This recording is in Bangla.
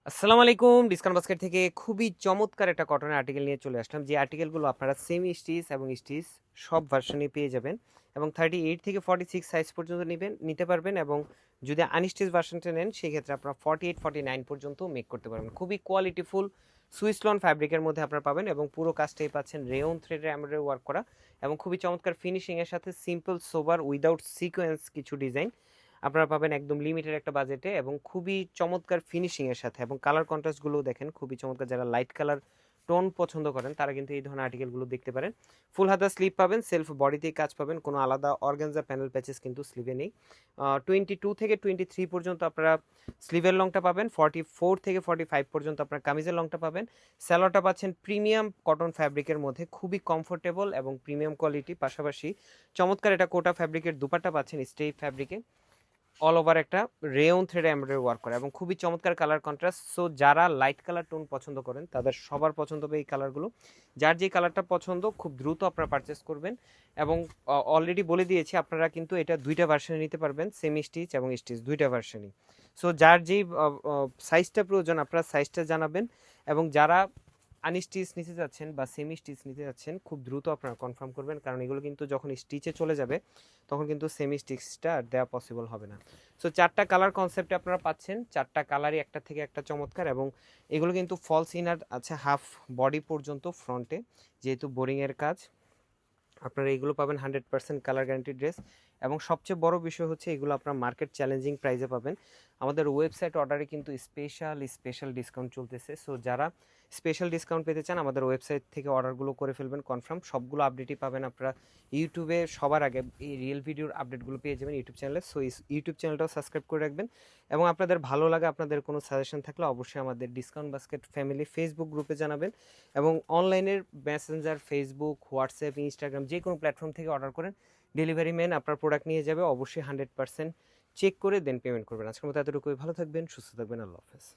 আসসালামু আলাইকুম। ডিসকাউন্ট বাস্কেট থেকে খুবই চমৎকার একটা কটনের আর্টিকেল নিয়ে চলে আসলাম। যে আর্টিকেলগুলো আপনারা সেমি স্টিচ এবং স্টিচ সব ভার্সনে পেয়ে যাবেন এবং 38 থেকে 46 সাইজ পর্যন্ত নিতে পারবেন এবং যদি আনস্টিচ ভার্সনটা নেন সেক্ষেত্রে আপনারা 48 49 পর্যন্ত মেক করতে পারবেন। খুবই কোয়ালিটিফুল সুইস লন ফ্যাব্রিকের মধ্যে আপনারা পাবেন এবং পুরো কাজটাই পাচ্ছেন রেয়ন থ্রেডের এমব্রয়ডারি ওয়ার্ক করা এবং খুবই চমৎকার ফিনিশিং এর সাথে সিম্পল সোবার উইদাউট সিকোয়েন্স কিছু ডিজাইন আপনারা পাবেন একদম লিমিটেড একটা বাজেটে এবং খুবই চমৎকার ফিনিশিং এর সাথে এবং কালার কন্ট্রাস্টগুলো দেখেন খুবই চমৎকার। যারা লাইট কালার টোন পছন্দ করেন তারা কিন্তু এই ধরনের আর্টিকেলগুলো দেখতে পারেন। ফুল হাতা স্লিভ পাবেন, সেলফ বডিতেই কাজ পাবেন, কোনো আলাদা অর্গানজা প্যানেল প্যাচেস কিন্তু স্লিভে নেই। 22 থেকে 23 পর্যন্ত আপনারা স্লিভের লংটা পাবেন, 44 থেকে 45 পর্যন্ত আপনার কামিজের লংটা পাবেন। স্যালোয়ারটা পাচ্ছেন প্রিমিয়াম কটন ফ্যাব্রিকের মধ্যে, খুবই কমফোর্টেবল এবং প্রিমিয়াম কোয়ালিটি। পাশাপাশি চমৎকার এটা কোটা ফ্যাব্রিকের দুপাট্টা পাচ্ছেন স্টেপ ফ্যাব্রিকে, অল ওভার একটা রেয়ন থ্রেড এমব্রয়ডারি ওয়ার্ক করা এবং খুবই চমৎকার কালার কন্ট্রাস্ট। সো যারা লাইট কালার টোন পছন্দ করেন তাদের সবার পছন্দ হবে এই কালারগুলো। যার যে কালারটা পছন্দ খুব দ্রুত আপনারা পারচেস করবেন এবং অলরেডি বলে দিয়েছি আপনারা কিন্তু এটা দুইটা ভার্সনে নিতে পারবেন, সেমি স্টিচ এবং স্টিচ দুইটা ভার্সনই। সো যার যেই সাইজটা প্রয়োজন আপনারা সাইজটা জানাবেন এবং যারা আনস্টিচ নিতে যাচ্ছেন বা সেমি স্টিচ নিতে যাচ্ছেন খুব দ্রুত আপনারা কনফার্ম করবেন, কারণ এগুলো কিন্তু যখন স্টিচে চলে যাবে তখন কিন্তু সেমি স্টিচটা আর দেওয়া পসিবল হবে না। সো চারটা কালার কনসেপ্টে আপনারা পাচ্ছেন, চারটা কালারই একটা থেকে একটা চমৎকার এবং এগুলো কিন্তু ফলস ইনার আছে হাফ বডি পর্যন্ত ফ্রন্টে, যেহেতু বোরিংয়ের কাজ আপনারা এগুলো পাবেন 100% কালার গ্যারান্টি ড্রেস এবং সবচেয়ে বড় বিষয় হচ্ছে এগুলো আপনার মার্কেট চ্যালেঞ্জিং প্রাইসে পাবেন। আমাদের ওয়েবসাইট অর্ডারে কিন্তু স্পেশাল ডিসকাউন্ট চলতেছে। সো যারা স্পেশাল ডিসকাউন্ট পেতে চান আমাদের ওয়েবসাইট থেকে অর্ডারগুলো করে ফেলবেন কনফার্ম। সবগুলো আপডেটই পাবেন আপনারা ইউটিউবে সবার আগে, এই রিয়েল ভিডিওর আপডেটগুলো পেয়ে যাবেন ইউটিউব চ্যানেলে। সো ইউটিউব চ্যানেলটাও সাবস্ক্রাইব করে রাখবেন এবং আপনাদের ভালো লাগে, আপনাদের কোনো সাজেশন থাকলে অবশ্যই আমাদের ডিসকাউন্ট বাস্কেট ফ্যামিলি ফেসবুক গ্রুপে জানাবেন এবং অনলাইনের মেসেঞ্জার, ফেসবুক, হোয়াটসঅ্যাপ, ইনস্টাগ্রাম যে কোনো প্ল্যাটফর্ম থেকে অর্ডার করেন, ডেলিভারি ম্যান আপনার প্রোডাক্ট নিয়ে যাবে, অবশ্যই 100% চেক করে দেন পেমেন্ট করবেন। আজকের মতো এতটুকুই, ভালো থাকবেন, সুস্থ থাকবেন, আল্লাহ হাফেজ।